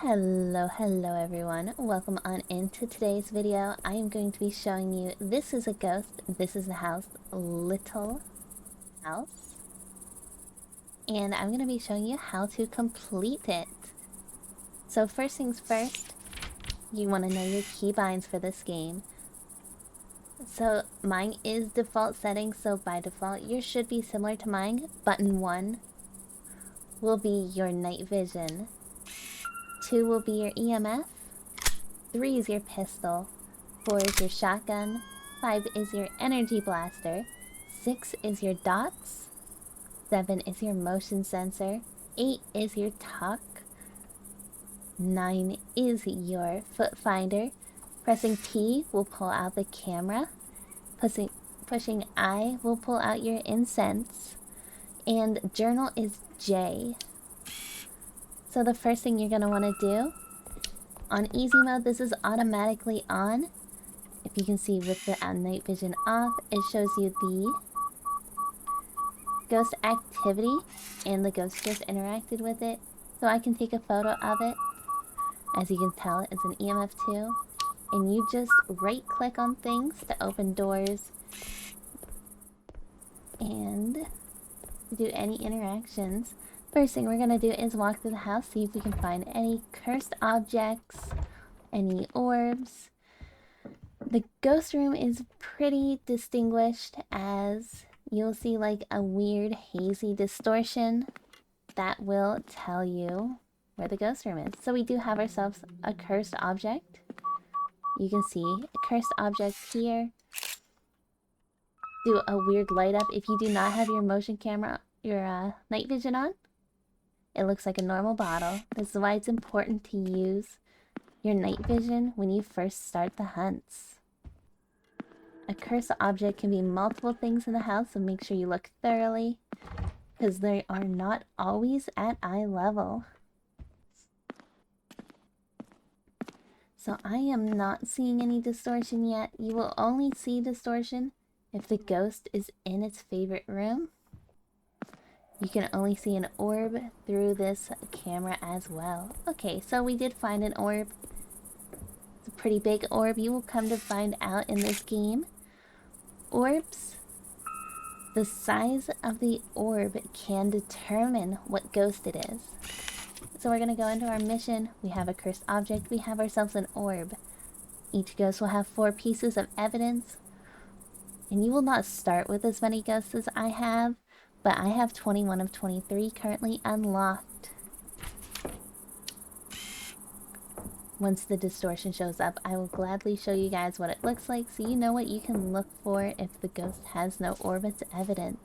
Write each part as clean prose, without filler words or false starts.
Hello everyone. Welcome on into today's video. I am going to be showing you, this is a ghost, this is the house, little house. And I'm going to be showing you how to complete it. So first things first, you want to know your keybinds for this game. So mine is default settings, so by default yours should be similar to mine. Button 1 will be your night vision. 2 will be your EMF. 3 is your pistol. 4 is your shotgun. 5 is your energy blaster. 6 is your dots. 7 is your motion sensor. 8 is your tuck. 9 is your foot finder. Pressing P will pull out the camera. Pushing I will pull out your incense. And journal is J. So the first thing you're going to want to do, on easy mode, this is automatically on. If you can see with the night vision off, it shows you the ghost activity and the ghost just interacted with it. So I can take a photo of it. As you can tell, it's an EMF 2. And you just right click on things to open doors and do any interactions. First thing we're going to do is walk through the house, see if we can find any cursed objects, any orbs. The ghost room is pretty distinguished, as you'll see like a weird hazy distortion that will tell you where the ghost room is. So we do have ourselves a cursed object. You can see a cursed object here. Do a weird light up. If you do not have your motion camera, your night vision on, it looks like a normal bottle. This is why it's important to use your night vision when you first start the hunts. A cursed object can be multiple things in the house, so make sure you look thoroughly, because they are not always at eye level. So I am not seeing any distortion yet. You will only see distortion if the ghost is in its favorite room. You can only see an orb through this camera as well. Okay, so we did find an orb. It's a pretty big orb. You will come to find out in this game. Orbs, the size of the orb can determine what ghost it is. So we're going to go into our mission. We have a cursed object. We have ourselves an orb. Each ghost will have 4 pieces of evidence. And you will not start with as many ghosts as I have, but I have 21 of 23 currently unlocked. Once the distortion shows up, I will gladly show you guys what it looks like so you know what you can look for if the ghost has no orbit's evidence.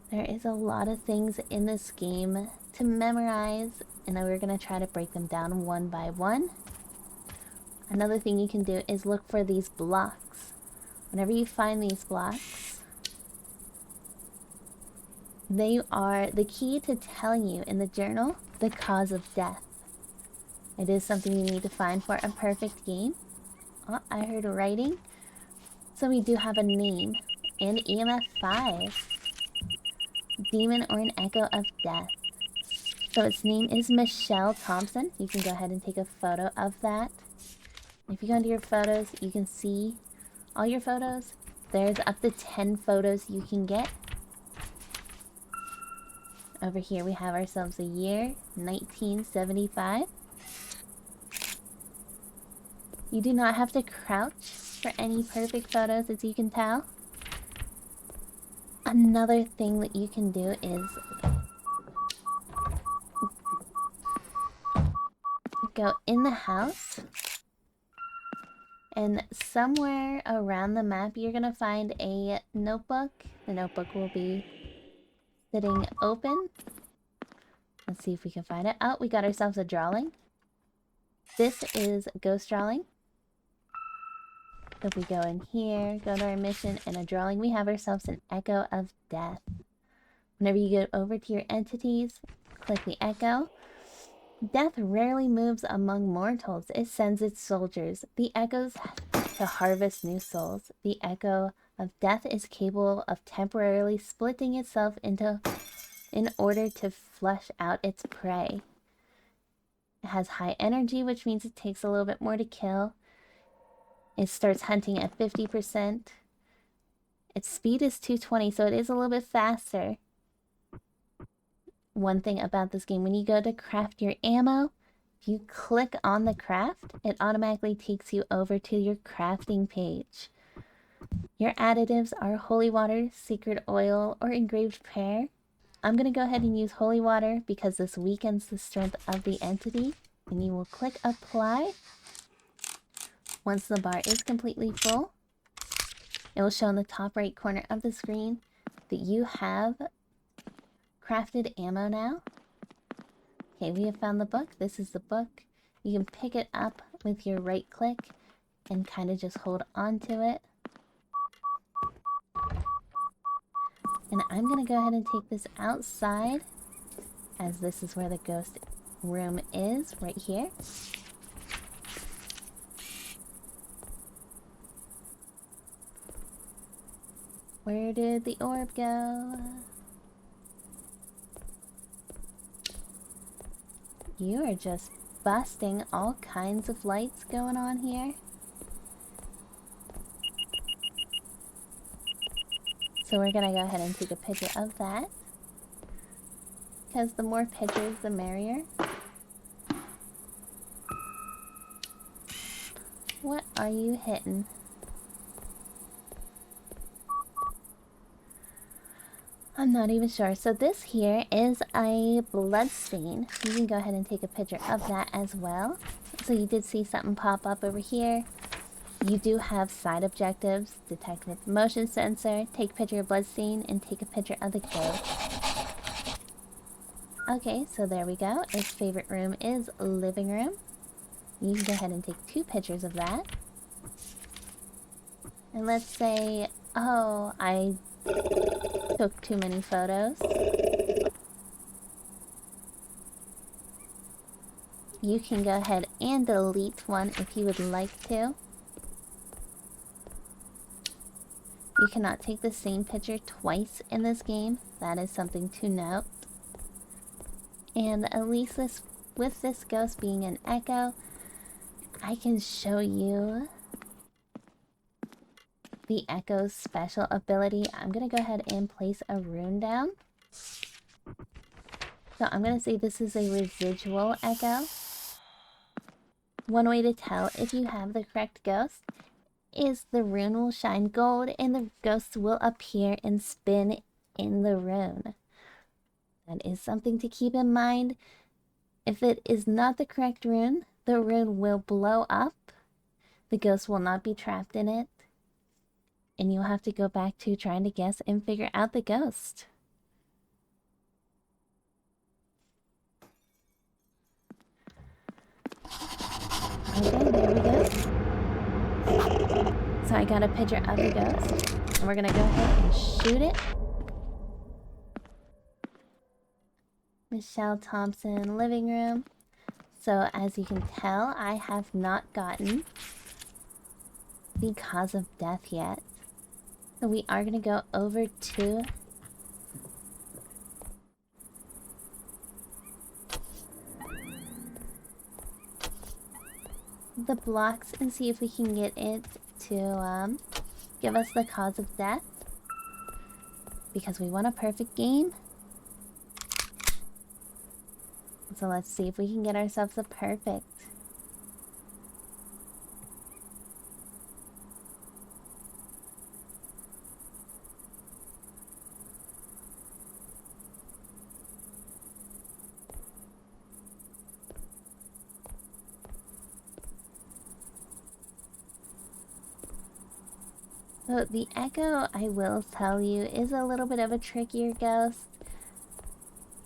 There is a lot of things in this game to memorize, and we're going to try to break them down one by one. Another thing you can do is look for these blocks. Whenever you find these blocks, they are the key to telling you in the journal the cause of death. It is something you need to find for a perfect game. Oh, I heard writing. So we do have a name and EMF 5. Demon or an echo of death. So its name is Michelle Thompson. You can go ahead and take a photo of that. If you go into your photos, you can see all your photos. There's up to 10 photos you can get. Over here we have ourselves a year, 1975. You do not have to crouch for any perfect photos, as you can tell. Another thing that you can do is go in the house, and somewhere around the map you're gonna find a notebook. The notebook will be sitting open. Let's see if we can find it. Oh, we got ourselves a drawing. This is ghost drawing. If we go in here, go to our mission, and a drawing, we have ourselves an echo of death. Whenever you get over to your entities, click the echo. Death rarely moves among mortals. It sends its soldiers, the echoes, to harvest new souls. The echo of death is capable of temporarily splitting itself into in order to flush out its prey. It has high energy, which means it takes a little bit more to kill. It starts hunting at 50%. Its speed is 220, so it is a little bit faster. One thing about this game, when you go to craft your ammo, if you click on the craft, it automatically takes you over to your crafting page. Your additives are holy water, secret oil, or engraved pear. I'm going to go ahead and use holy water because this weakens the strength of the entity. And you will click apply. Once the bar is completely full, it will show in the top right corner of the screen that you have crafted ammo now. Okay, we have found the book. This is the book. You can pick it up with your right click and kind of just hold on to it. And I'm going to go ahead and take this outside, as this is where the ghost room is, right here. Where did the orb go? You are just busting all kinds of lights going on here. So we're gonna go ahead and take a picture of that, because the more pictures the merrier. What are you hitting? I'm not even sure. So this here is a blood stain. You can go ahead and take a picture of that as well. So you did see something pop up over here. You do have side objectives. Detect with motion sensor, take picture of blood stain, and take a picture of the ghost. Okay, so there we go. Its favorite room is living room. You can go ahead and take 2 pictures of that. And let's say, oh, I took too many photos. You can go ahead and delete one if you would like to. You cannot take the same picture twice in this game. That is something to note. And at least with this ghost being an echo, I can show you the echo's special ability. I'm going to go ahead and place a rune down. So I'm going to say this is a residual echo. One way to tell if you have the correct ghost is the rune will shine gold and the ghost will appear and spin in the rune. That is something to keep in mind. If it is not the correct rune, the rune will blow up. The ghost will not be trapped in it. And you'll have to go back to trying to guess and figure out the ghost. Okay, there we go. So I got a picture of the ghost. And we're gonna go ahead and shoot it. Michelle Thompson, living room. So as you can tell, I have not gotten the cause of death yet. So we are going to go over to the blocks and see if we can get it to give us the cause of death. Because we want a perfect game. So let's see if we can get ourselves a perfect. So the echo, I will tell you, is a little bit of a trickier ghost.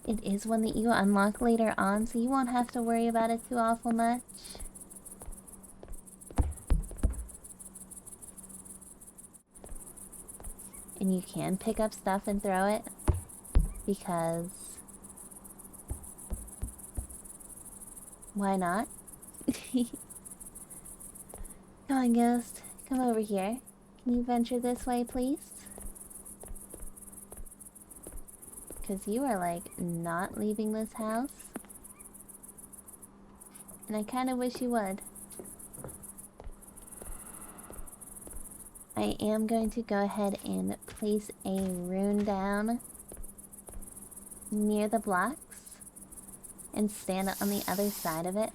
It is one that you unlock later on, so you won't have to worry about it too awful much. And you can pick up stuff and throw it, because why not? Come on, ghost. Come over here. Can you venture this way, please? because you are like not leaving this house. And I kind of wish you would. I am going to go ahead and place a rune down near the blocks and stand on the other side of it.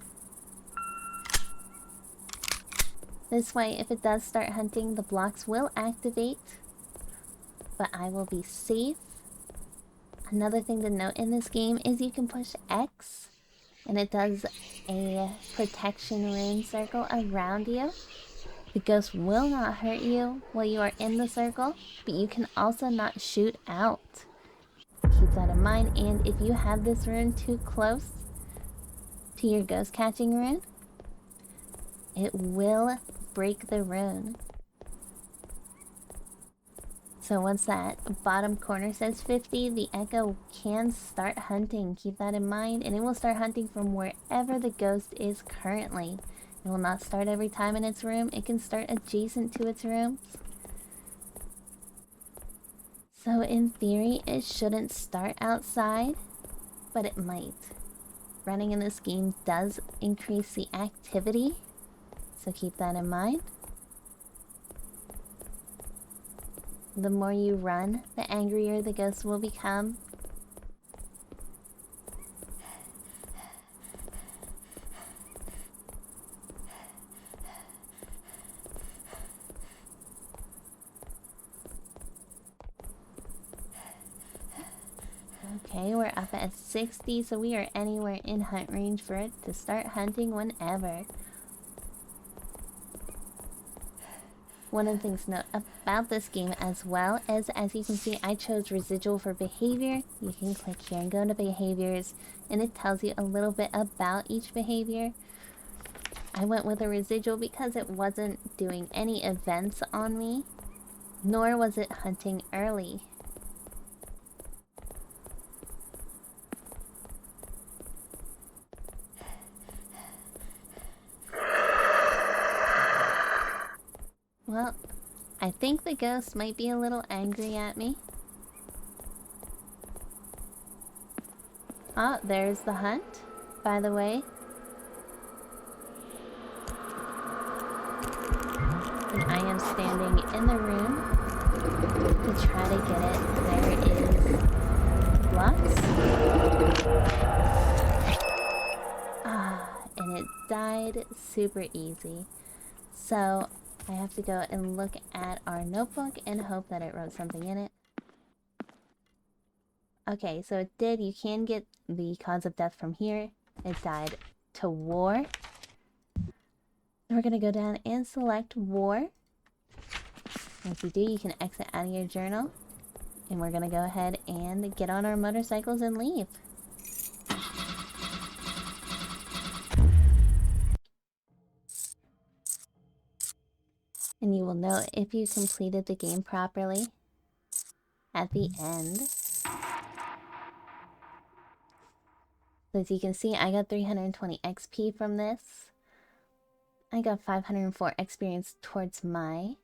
This way, if it does start hunting, the blocks will activate, but I will be safe. Another thing to note in this game is you can push X, and it does a protection rune circle around you. The ghost will not hurt you while you are in the circle, but you can also not shoot out. Keep that in mind, and if you have this rune too close to your ghost catching rune, it will break the rune. So once that bottom corner says 50, the echo can start hunting. Keep that in mind, and it will start hunting from wherever the ghost is currently. It will not start every time in its room. It can start adjacent to its rooms. So in theory, it shouldn't start outside, but it might. Running in this game does increase the activity, so keep that in mind. The more you run, the angrier the ghost will become. Okay, we're up at 60, so we are anywhere in hunt range for it to start hunting whenever. One of the things to note about this game as well is, as you can see, I chose residual for behavior. You can click here and go to behaviors, and it tells you a little bit about each behavior. I went with a residual because it wasn't doing any events on me, nor was it hunting early. Well, I think the ghost might be a little angry at me. Ah, there's the hunt, by the way. And I am standing in the room to try to get it. There is blocks. Ah, and it died super easy. So I have to go and look at our notebook and hope that it wrote something in it. Okay, so it did. You can get the cause of death from here. It died to war. We're gonna go down and select war. Once you do, you can exit out of your journal. And we're gonna go ahead and get on our motorcycles and leave. And you will know if you completed the game properly at the end. So as you can see, I got 320 XP from this. I got 504 experience towards my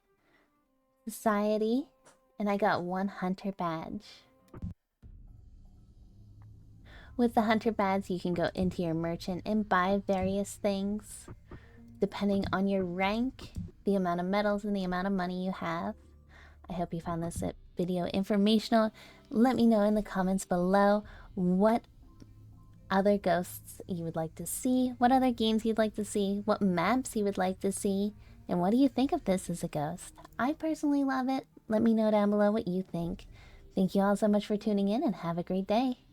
society. And I got 1 hunter badge. With the hunter badge, you can go into your merchant and buy various things. Depending on your rank, the amount of medals, and the amount of money you have. I hope you found this video informational. Let me know in the comments below what other ghosts you would like to see, what other games you'd like to see, what maps you would like to see, and what do you think of this as a ghost? I personally love it. Let me know down below what you think. Thank you all so much for tuning in, and have a great day.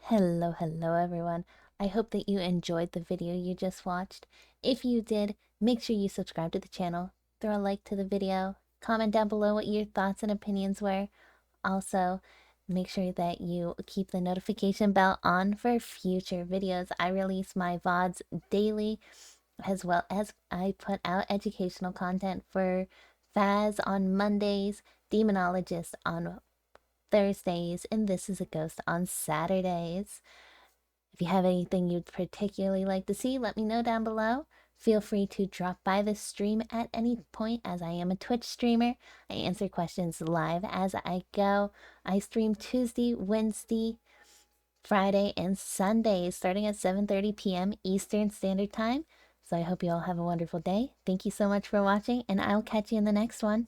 Hello everyone. I hope that you enjoyed the video you just watched. If you did, make sure you subscribe to the channel, throw a like to the video, comment down below what your thoughts and opinions were. Also, make sure that you keep the notification bell on for future videos. I release my VODs daily, as well as I put out educational content for Faz on Mondays, Demonologist on Thursdays, and This Is a Ghost on Saturdays. If you have anything you'd particularly like to see, let me know down below. Feel free to drop by the stream at any point, as I am a Twitch streamer. I answer questions live as I go. I stream Tuesday, Wednesday, Friday, and Sunday, starting at 7:30 p.m. Eastern Standard Time. So I hope you all have a wonderful day. Thank you so much for watching, and I'll catch you in the next one.